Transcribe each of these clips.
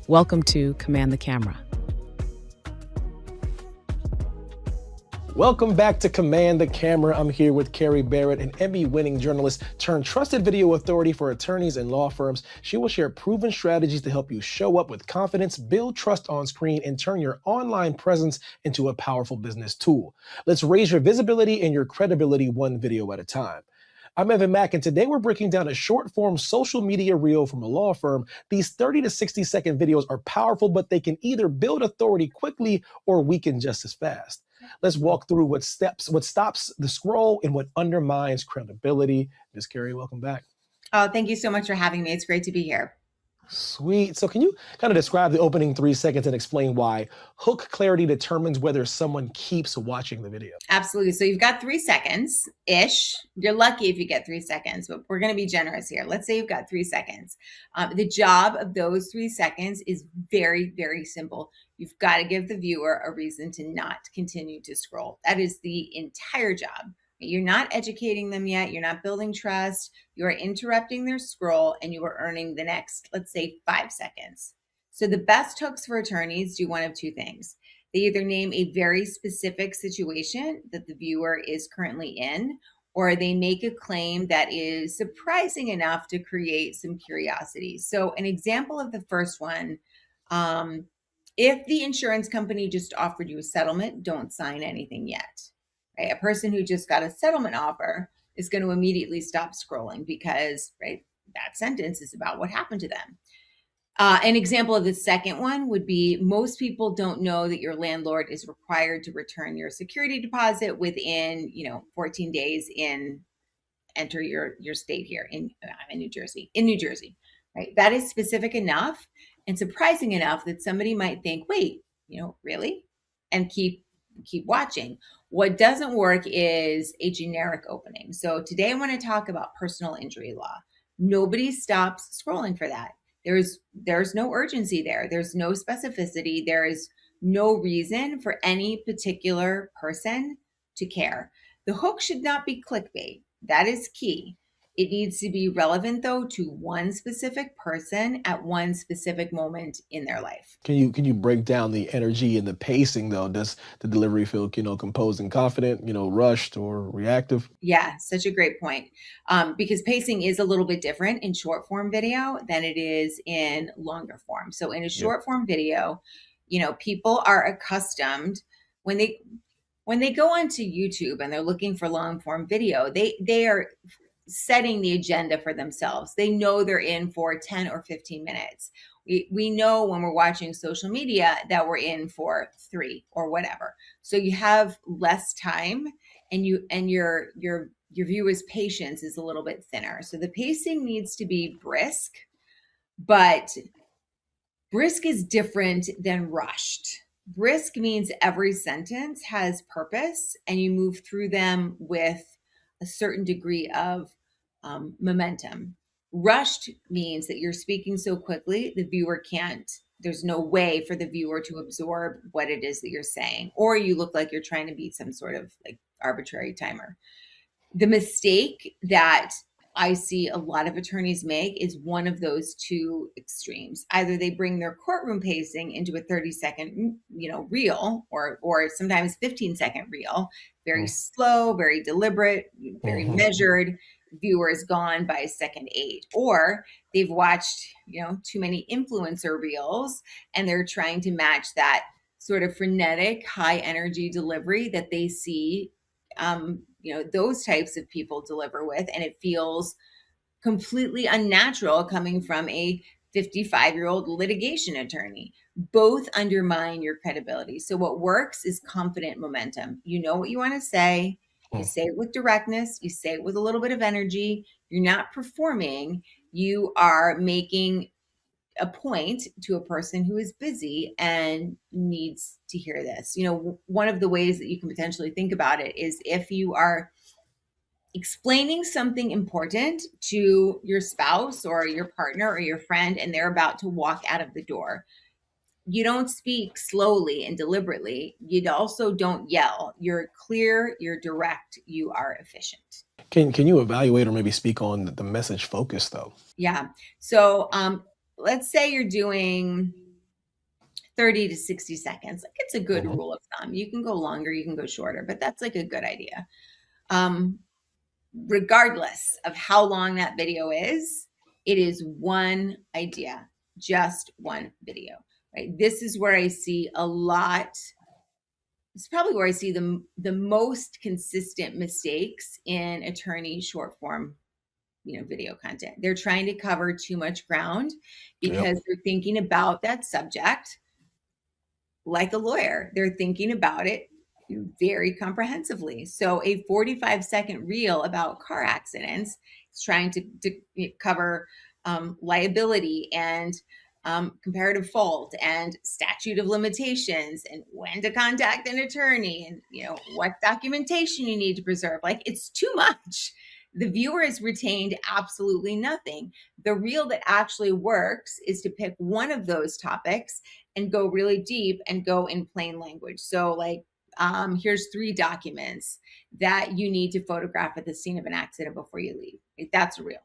Welcome to Command the Camera. Welcome back to Command the Camera. I'm here with Kerry Barrett, an Emmy-winning journalist turned trusted video authority for attorneys and law firms. She will share proven strategies to help you show up with confidence, build trust on screen, and turn your online presence into a powerful business tool. Let's raise your visibility and your credibility one video at a time. I'm Evan Mack, and today we're breaking down a short-form social media reel from a law firm. These 30 to 60-second videos are powerful, but they can either build authority quickly or weaken just as fast. Let's walk through what stops the scroll and what undermines credibility. Ms. Kerry, welcome back. Oh, thank you so much for having me. It's great to be here. Sweet. So can you kind of describe the opening 3 seconds and explain why hook clarity determines whether someone keeps watching the video? Absolutely. So you've got 3 seconds-ish. You're lucky if you get 3 seconds, but we're going to be generous here. Let's say you've got 3 seconds. The job of those 3 seconds is very, very simple. You've got to give the viewer a reason to not continue to scroll. That is the entire job. You're not educating them yet. You're not building trust. You are interrupting their scroll and you are earning the next, let's say, 5 seconds. So the best hooks for attorneys do one of 2 things. They either name a very specific situation that the viewer is currently in, or they make a claim that is surprising enough to create some curiosity. So an example of the first one, if the insurance company just offered you a settlement, don't sign anything yet. Right? A person who just got a settlement offer is going to immediately stop scrolling because, right, that sentence is about what happened to them. An example of the second one would be most people don't know that your landlord is required to return your security deposit within, 14 days enter your state here in New Jersey, right? That is specific enough and surprising enough that somebody might think, wait, really? And keep watching. What doesn't work is a generic opening. So today I want to talk about personal injury law. Nobody stops scrolling for that. There's no urgency there. There's no specificity. There is no reason for any particular person to care. The hook should not be clickbait. That is key. It needs to be relevant, though, to one specific person at one specific moment in their life. Can you break down the energy and the pacing, though? Does the delivery feel, composed and confident, rushed or reactive? Yeah, such a great point. Because pacing is a little bit different in short form video than it is in longer form. So in a short form video, people are accustomed when they go onto YouTube and they're looking for long form video, they are setting the agenda for themselves. They know they're in for 10 or 15 minutes. We know when we're watching social media that we're in for 3 or whatever. So you have less time and your viewer's patience is a little bit thinner. So the pacing needs to be brisk, but brisk is different than rushed. Brisk means every sentence has purpose and you move through them with a certain degree of momentum. Rushed means that you're speaking so quickly, the viewer there's no way for the viewer to absorb what it is that you're saying, or you look like you're trying to beat some sort of like arbitrary timer. The mistake that I see a lot of attorneys make is one of those 2 extremes. Either they bring their courtroom pacing into a 30-second, reel, or sometimes 15-second reel, very slow, very deliberate, very measured. Viewer is gone by second 8, or they've watched, too many influencer reels and they're trying to match that sort of frenetic, high energy delivery that they see those types of people deliver with, and it feels completely unnatural coming from a 55-year-old litigation attorney. Both undermine your credibility. So what works is confident momentum. You know what you want to say. You say it with directness. You say it with a little bit of energy. You're not performing. You are making a point to a person who is busy and needs to hear this. One of the ways that you can potentially think about it is if you are explaining something important to your spouse or your partner or your friend and they're about to walk out of the door. You don't speak slowly and deliberately. You also don't yell. You're clear, you're direct, you are efficient. Can you evaluate or maybe speak on the message focus, though? Yeah. So let's say you're doing 30 to 60 seconds. Like it's a good Mhm. rule of thumb. You can go longer, you can go shorter, but that's like a good idea. Regardless of how long that video is, it is one idea, just one video, right? This is where I see a lot. It's probably where I see the most consistent mistakes in attorney short form, video content. They're trying to cover too much ground Yep. because they're thinking about that subject like a lawyer. They're thinking about it very comprehensively. So a 45-second reel about car accidents is trying to cover liability and comparative fault and statute of limitations and when to contact an attorney and what documentation you need to preserve. Like it's too much. The viewer has retained absolutely nothing. The reel that actually works is to pick one of those topics and go really deep and go in plain language. So like, here's 3 documents that you need to photograph at the scene of an accident before you leave. That's real.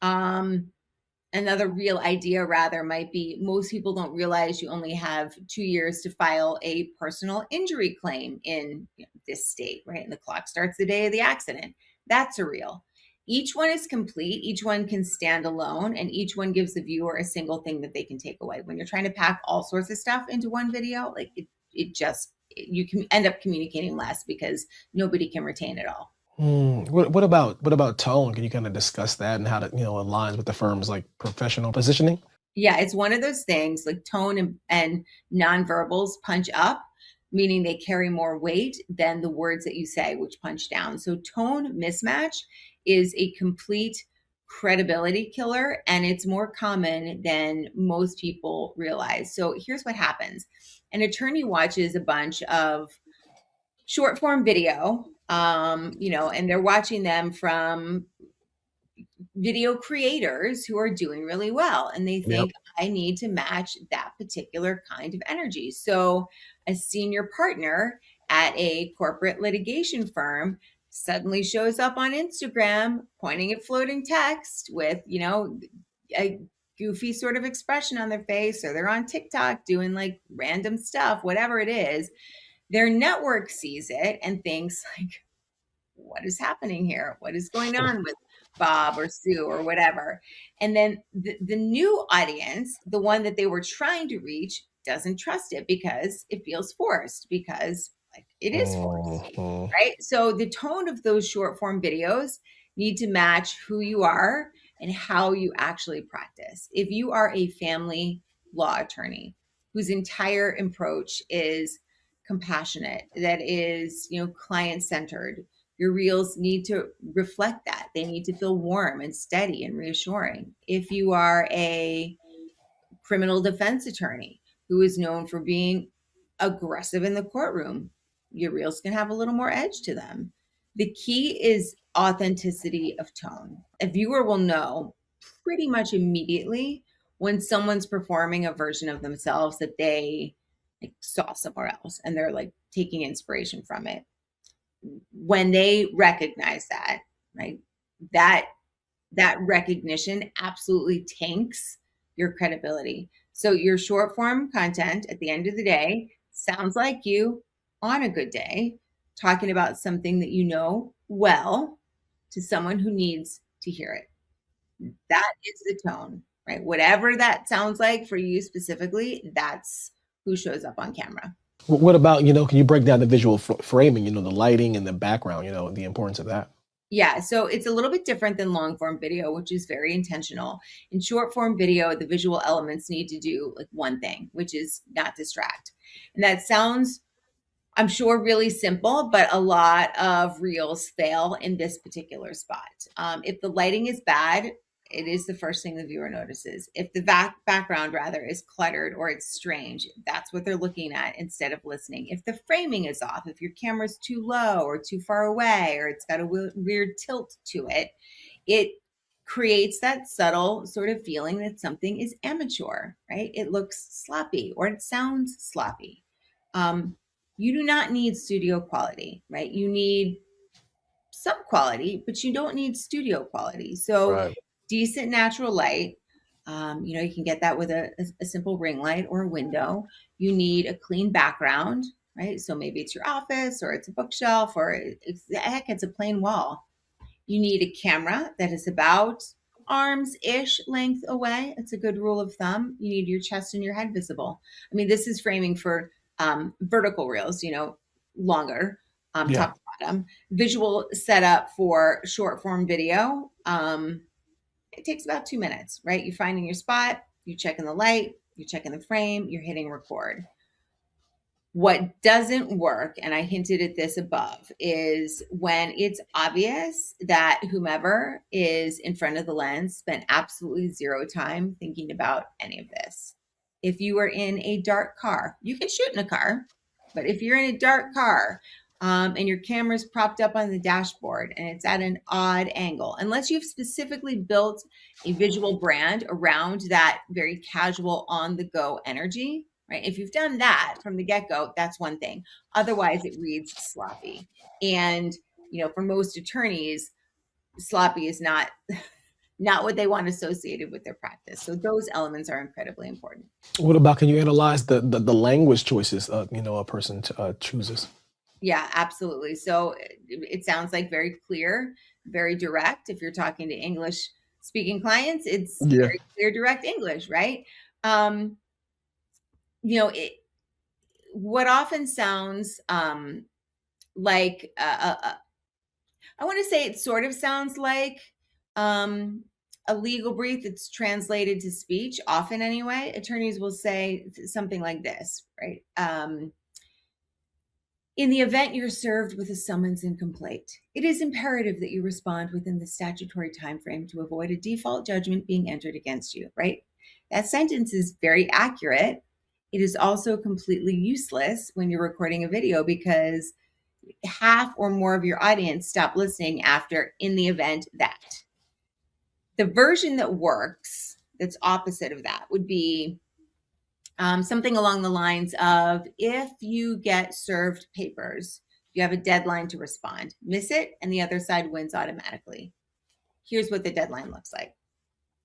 Another real idea rather might be most people don't realize you only have 2 years to file a personal injury claim in this state, right? And the clock starts the day of the accident. That's a real. Each one is complete. Each one can stand alone, and each one gives the viewer a single thing that they can take away. When you're trying to pack all sorts of stuff into one video, like you can end up communicating less because nobody can retain it all. What about tone? Can you kind of discuss that and how that aligns with the firm's like professional positioning? Yeah, it's one of those things like tone and nonverbals punch up, meaning they carry more weight than the words that you say, which punch down. So tone mismatch is a complete credibility killer, and it's more common than most people realize. So here's what happens. An attorney watches a bunch of short form video, and they're watching them from video creators who are doing really well, and they Yep. think I need to match that particular kind of energy. So a senior partner at a corporate litigation firm suddenly shows up on Instagram pointing at floating text with a goofy sort of expression on their face, or they're on TikTok doing like random stuff, whatever it is. Their network sees it and thinks like, what is happening here? What is going on with Bob or Sue or whatever? And then the new audience, the one that they were trying to reach, doesn't trust it because it feels forced, because like it is forced, Mhm. right? So the tone of those short form videos need to match who you are and how you actually practice. If you are a family law attorney whose entire approach is compassionate, that is, client centered, your reels need to reflect that. They need to feel warm and steady and reassuring. If you are a criminal defense attorney who is known for being aggressive in the courtroom, your reels can have a little more edge to them. The key is authenticity of tone. A viewer will know pretty much immediately when someone's performing a version of themselves that they like, saw somewhere else and they're like taking inspiration from it. When they recognize that, right, that that recognition absolutely tanks your credibility. So your short form content at the end of the day sounds like you on a good day talking about something that you know well to someone who needs to hear it. That is the tone, right? Whatever that sounds like for you specifically, that's who shows up on camera. What about, can you break down the visual framing, the lighting and the background, the importance of that? Yeah, so it's a little bit different than long form video, which is very intentional. In short form video, the visual elements need to do like one thing, which is not distract. And that sounds, I'm sure, really simple, but a lot of reels fail in this particular spot. If the lighting is bad, it is the first thing the viewer notices. If the background rather is cluttered or it's strange, that's what they're looking at instead of listening. If the framing is off, if your camera's too low or too far away, or it's got a weird tilt to it, it creates that subtle sort of feeling that something is amateur, right? It looks sloppy or it sounds sloppy. You do not need studio quality, right? You need some quality, but you don't need studio quality. So Right. decent natural light, You can get that with a simple ring light or a window. You need a clean background, right? So maybe it's your office or it's a bookshelf or it's a plain wall. You need a camera that is about arms-ish length away. It's a good rule of thumb. You need your chest and your head visible. I mean, this is framing for vertical reels, longer, Yeah. top to bottom. Visual setup for short form video. It takes about 2 minutes, right? You're finding your spot, you're checking the light, you're checking the frame, you're hitting record. What doesn't work, and I hinted at this above, is when it's obvious that whomever is in front of the lens spent absolutely zero time thinking about any of this. If you are in a dark car, you can shoot in a car, but if you're in a dark car and your camera's propped up on the dashboard and it's at an odd angle, unless you've specifically built a visual brand around that very casual on the go energy, right? If you've done that from the get-go, that's one thing. Otherwise, it reads sloppy. And, for most attorneys, sloppy is not what they want associated with their practice. So those elements are incredibly important. What about, can you analyze the language choices a person chooses? Yeah, absolutely. So it sounds like very clear, very direct. If you're talking to English speaking clients, it's Yeah. very clear, direct English, right? What often sounds like I want to say it sort of sounds like a legal brief that's translated to speech. Often, anyway, attorneys will say something like this, right? In the event you're served with a summons and complaint, it is imperative that you respond within the statutory timeframe to avoid a default judgment being entered against you, right? That sentence is very accurate. It is also completely useless when you're recording a video because half or more of your audience stop listening after in the event that. The version that works, that's opposite of that, would be something along the lines of, if you get served papers, you have a deadline to respond. Miss it, and the other side wins automatically. Here's what the deadline looks like.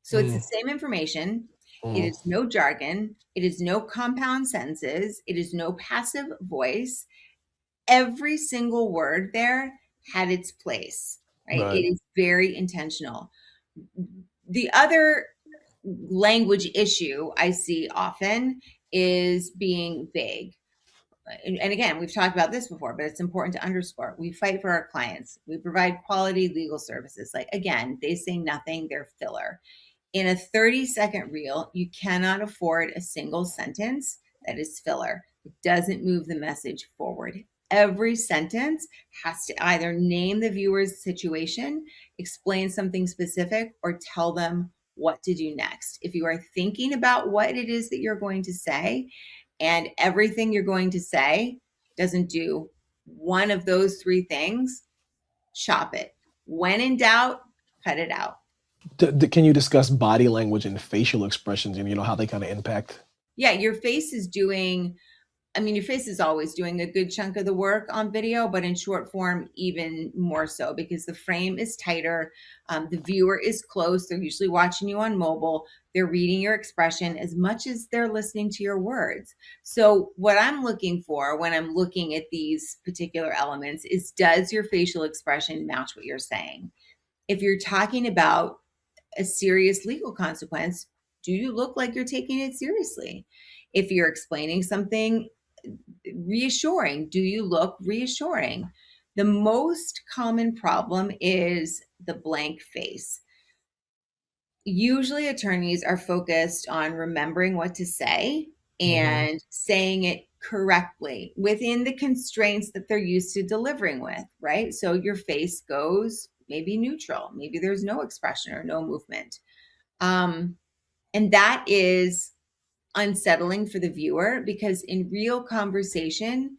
So it's the same information. It is no jargon. It is no compound sentences. It is no passive voice. Every single word there had its place, right? Right. It is very intentional. The other language issue I see often is being vague. And again, we've talked about this before, but it's important to underscore. We fight for our clients. We provide quality legal services. Like, again, they say nothing, they're filler. In a 30-second reel, you cannot afford a single sentence that is filler. It doesn't move the message forward. Every sentence has to either name the viewer's situation, explain something specific, or tell them what to do next. If you are thinking about what it is that you're going to say, and everything you're going to say doesn't do one of those three things, shop it. When in doubt, cut it out. Can you discuss body language and facial expressions and how they kind of impact? Yeah, your face is always doing a good chunk of the work on video, but in short form, even more so, because the frame is tighter. The viewer is close. They're usually watching you on mobile. They're reading your expression as much as they're listening to your words. So what I'm looking for when I'm looking at these particular elements is, does your facial expression match what you're saying? If you're talking about a serious legal consequence, do you look like you're taking it seriously? If you're explaining something reassuring, do you look reassuring? The most common problem is the blank face. Usually attorneys are focused on remembering what to say and saying it correctly within the constraints that they're used to delivering with, right? So your face goes maybe neutral, maybe there's no expression or no movement. And that is unsettling for the viewer, because in real conversation,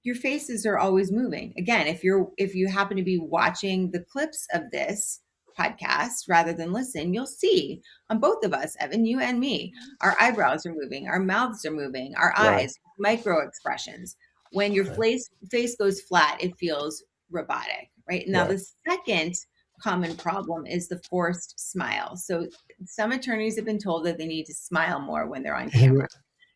your faces are always moving. Again, if you happen to be watching the clips of this podcast rather than listen, you'll see on both of us, Evan, you and me, our eyebrows are moving, our mouths are moving, our eyes, micro expressions. When your face goes flat, it feels robotic, right? Now, the second common problem is the forced smile. So some attorneys have been told that they need to smile more when they're on camera.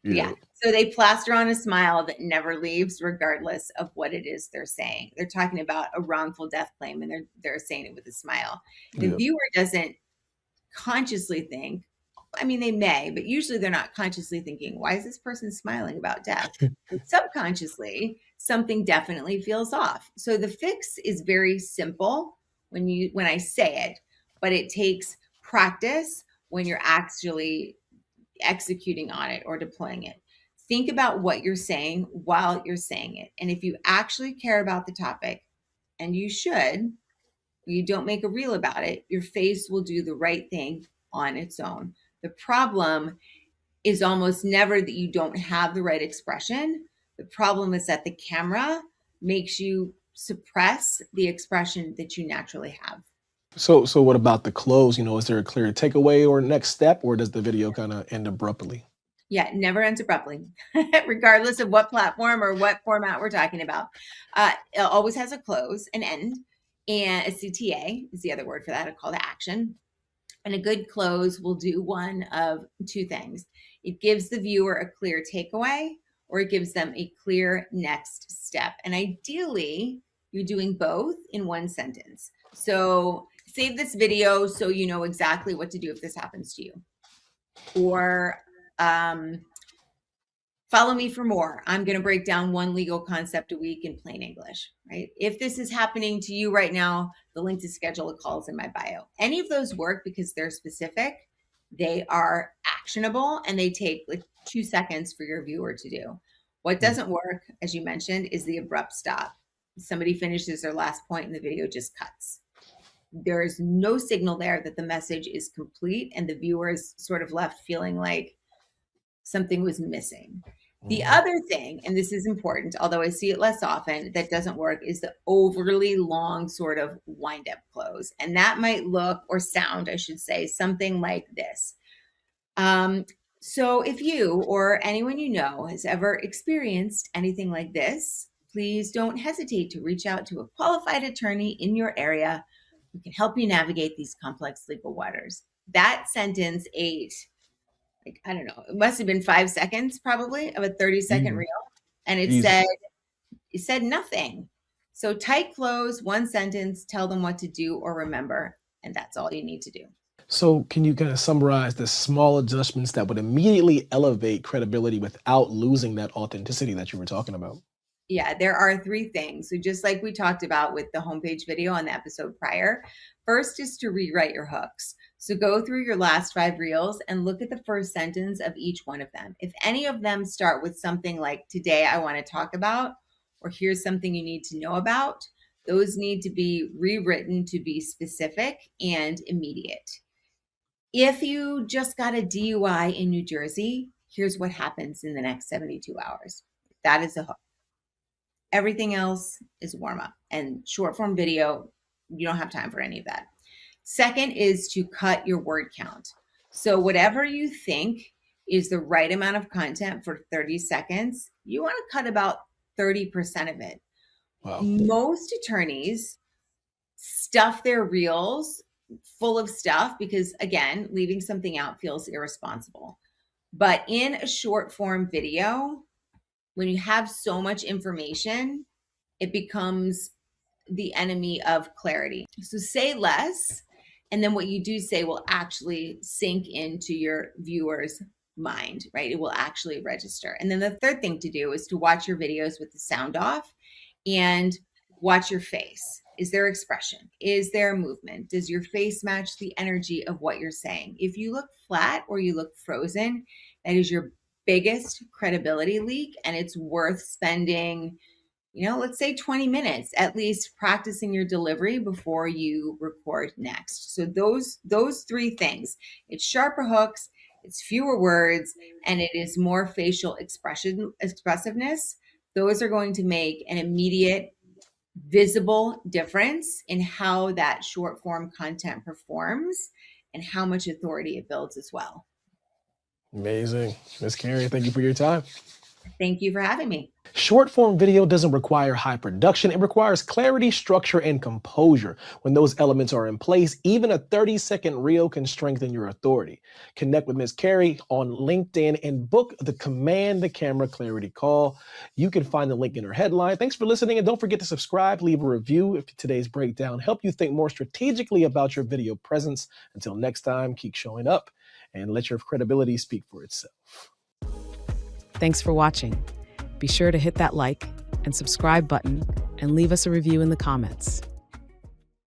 Yeah. So they plaster on a smile that never leaves, regardless of what it is they're saying. They're talking about a wrongful death claim, and they're saying it with a smile. The viewer doesn't consciously think, I mean, they may, but usually they're not consciously thinking, why is this person smiling about death? Subconsciously, something definitely feels off. So the fix is very simple when I say it, but it takes practice when you're actually executing on it or deploying it. Think about what you're saying while you're saying it. And if you actually care about the topic, and you should, you don't make a reel about it, your face will do the right thing on its own. The problem is almost never that you don't have the right expression. The problem is that the camera makes you suppress the expression that you naturally have. So what about the close? Is there a clear takeaway or next step, or does the video kind of end abruptly? Yeah, it never ends abruptly, regardless of what platform or what format we're talking about. It always has a close, an end, and a CTA is the other word for that, a call to action. And a good close will do one of two things. It gives the viewer a clear takeaway, or it gives them a clear next step. And ideally, you're doing both in one sentence. So save this video so you know exactly what to do if this happens to you. Or follow me for more. I'm going to break down one legal concept a week in plain English, right? If this is happening to you right now, the link to schedule a call is in my bio. Any of those work because they're specific, they are actionable, and they take like 2 seconds for your viewer to do. What doesn't work, as you mentioned, is the abrupt stop. Somebody finishes their last point and the video just cuts. There is no signal there that the message is complete, and the viewer is sort of left feeling like something was missing. The other thing, and this is important, although I see it less often, that doesn't work is the overly long sort of wind up close. And that might look or sound, I should say, something like this. So if you or anyone you know has ever experienced anything like this, please don't hesitate to reach out to a qualified attorney in your area who can help you navigate these complex legal waters. That sentence ate, like, I don't know, it must have been 5 seconds probably of a 30-second reel. And it said nothing. So tight close, one sentence, tell them what to do or remember, and that's all you need to do. So can you kind of summarize the small adjustments that would immediately elevate credibility without losing that authenticity that you were talking about? Yeah, there are 3 things. So just like we talked about with the homepage video on the episode prior, first is to rewrite your hooks. So go through your last 5 reels and look at the first sentence of each one of them. If any of them start with something like, today I want to talk about, or here's something you need to know about, those need to be rewritten to be specific and immediate. If you just got a DUI in New Jersey, here's what happens in the next 72 hours. That is a hook. Everything else is warm up, and short form video, you don't have time for any of that. Second is to cut your word count. So whatever you think is the right amount of content for 30 seconds, you want to cut about 30% of it. Wow. Most attorneys stuff their reels full of stuff because, again, leaving something out feels irresponsible. But in a short form video, when you have so much information, it becomes the enemy of clarity. So say less, and then what you do say will actually sink into your viewer's mind, right? It will actually register. And then the third thing to do is to watch your videos with the sound off and watch your face. Is there expression? Is there movement? Does your face match the energy of what you're saying? If you look flat or you look frozen, that is your biggest credibility leak, and it's worth spending, let's say 20 minutes at least practicing your delivery before you record next. So those 3 things, it's sharper hooks, it's fewer words, and it is more facial expressiveness. Those are going to make an immediate, visible difference in how that short form content performs and how much authority it builds as well. Amazing. Ms. Kerry, thank you for your time. Thank you for having me. Short form video doesn't require high production. It requires clarity, structure, and composure. When those elements are in place, even a 30-second reel can strengthen your authority. Connect with Ms. Kerry on LinkedIn and book the Command the Camera Clarity Call. You can find the link in her headline. Thanks for listening, and don't forget to subscribe, leave a review if today's breakdown helped you think more strategically about your video presence. Until next time, keep showing up and let your credibility speak for itself. Thanks for watching. Be sure to hit that like and subscribe button and leave us a review in the comments.